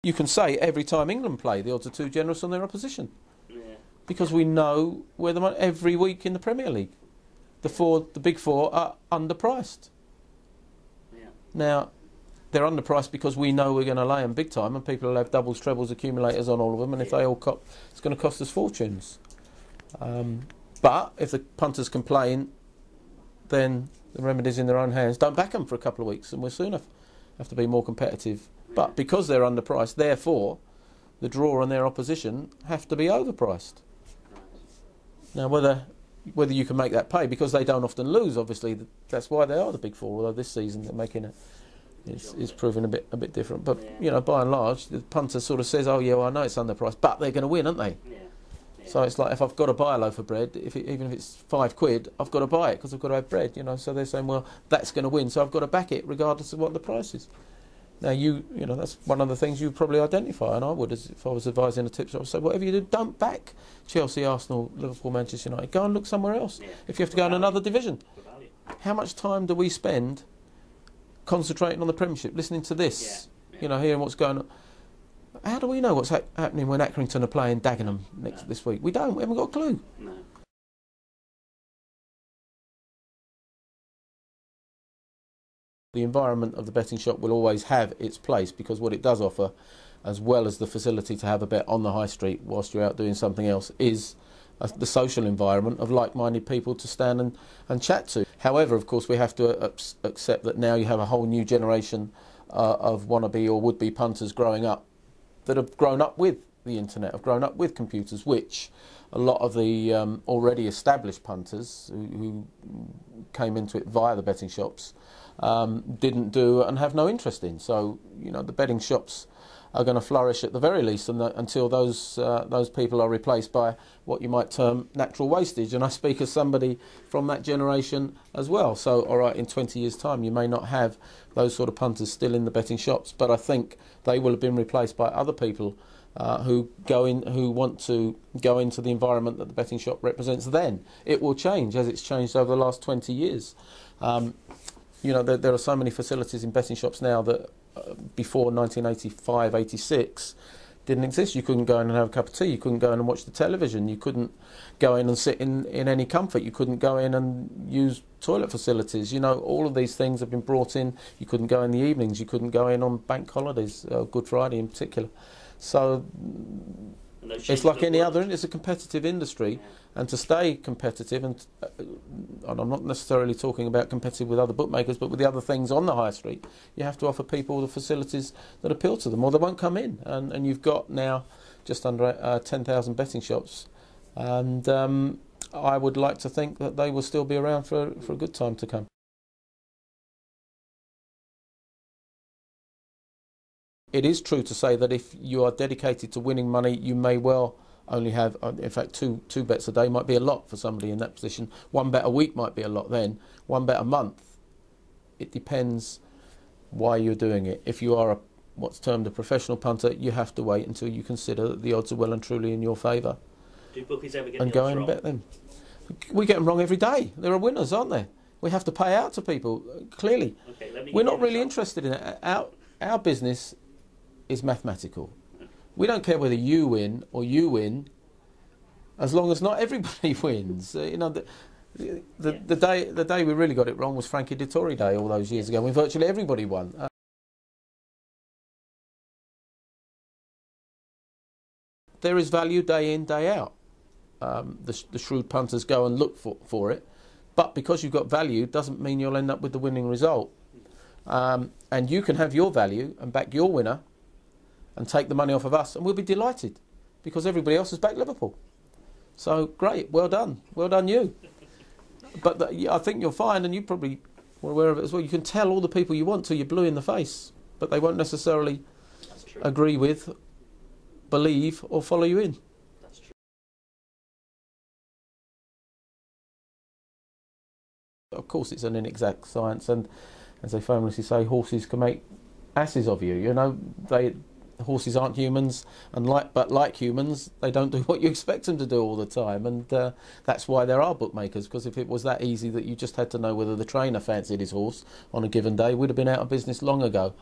You can say every time England play, the odds are too generous on their opposition. Yeah. Because we know where the money every week in the Premier League. The big four are underpriced. Yeah. Now, they're underpriced because we know we're going to lay them big time, and people will have doubles, trebles, accumulators on all of them, and if they all cop, it's going to cost us fortunes. But if the punters complain, then the remedy's in their own hands. Don't back them for a couple of weeks, and we'll soon have to be more competitive. But because they're underpriced, therefore, the draw and their opposition have to be overpriced. Now, whether you can make that pay, because they don't often lose, obviously, that's why they are the big four. Although this season they're making is proving a bit different. But you know, by and large, the punter sort of says, "Oh yeah, well, I know it's underpriced, but they're going to win, aren't they?" Yeah. Yeah. So it's like, if I've got to buy a loaf of bread, even if it's £5, I've got to buy it because I've got to have bread. You know, so they're saying, well, that's going to win, so I've got to back it regardless of what the price is. Now, you know, that's one of the things you probably identify, and I would, as if I was advising a tip shop, say, whatever you do, don't back Chelsea, Arsenal, Liverpool, Manchester United. Go and look somewhere else. Yeah. If you have to go in another division. How much time do we spend concentrating on the Premiership, listening to this, you know, hearing what's going on? How do we know what's happening when Accrington are playing Dagenham this week? We don't. We haven't got a clue. No. The environment of the betting shop will always have its place, because what it does offer, as well as the facility to have a bet on the high street whilst you're out doing something else, is the social environment of like-minded people to stand and chat to. However, of course, we have to accept that now you have a whole new generation of wannabe or would-be punters growing up, that have grown up with the internet, have grown up with computers, which a lot of the already established punters who came into it via the betting shops didn't do and have no interest in. So, you know, the betting shops are going to flourish at the very least until those people are replaced by what you might term natural wastage. And I speak as somebody from that generation as well. So, all right, in 20 years' time, you may not have those sort of punters still in the betting shops, but I think they will have been replaced by other people who want to go into the environment that the betting shop represents. Then it will change, as it's changed over the last 20 years. You know, there are so many facilities in betting shops now that before 1985, 86 didn't exist. You couldn't go in and have a cup of tea. You couldn't go in and watch the television. You couldn't go in and sit in any comfort. You couldn't go in and use toilet facilities. You know, all of these things have been brought in. You couldn't go in the evenings. You couldn't go in on bank holidays, Good Friday in particular. So it's like any other. It's a competitive industry, and to stay competitive, and I'm not necessarily talking about competitive with other bookmakers, but with the other things on the high street, you have to offer people the facilities that appeal to them, or they won't come in. And you've got now just under 10,000 betting shops, and I would like to think that they will still be around for a good time to come. It is true to say that if you are dedicated to winning money, you may well only have, in fact, two bets a day might be a lot for somebody in that position. One bet a week might be a lot then. One bet a month. It depends why you're doing it. If you are what's termed a professional punter, you have to wait until you consider that the odds are well and truly in your favour. Do bookies ever get and the go odds and wrong? Bet them. We get them wrong every day. There are winners, aren't there? We have to pay out to people, clearly. Okay, We're not really interested in it. Our business is mathematical. We don't care whether you win or you win, as long as not everybody wins. You know, the day we really got it wrong was Frankie Dettori Day all those years ago, when virtually everybody won. There is value day in, day out. The shrewd punters go and look for it, but because you've got value doesn't mean you'll end up with the winning result. And you can have your value and back your winner and take the money off of us, and we'll be delighted, because everybody else has backed Liverpool. So great, well done you. But I think you'll find, and you probably were aware of it as well, you can tell all the people you want till you're blue in the face, but they won't necessarily agree with, believe, or follow you in. That's true. Of course, it's an inexact science, and as they famously say, horses can make asses of you. You know, horses aren't humans, and like humans, they don't do what you expect them to do all the time, and that's why there are bookmakers, because if it was that easy that you just had to know whether the trainer fancied his horse on a given day, we'd have been out of business long ago.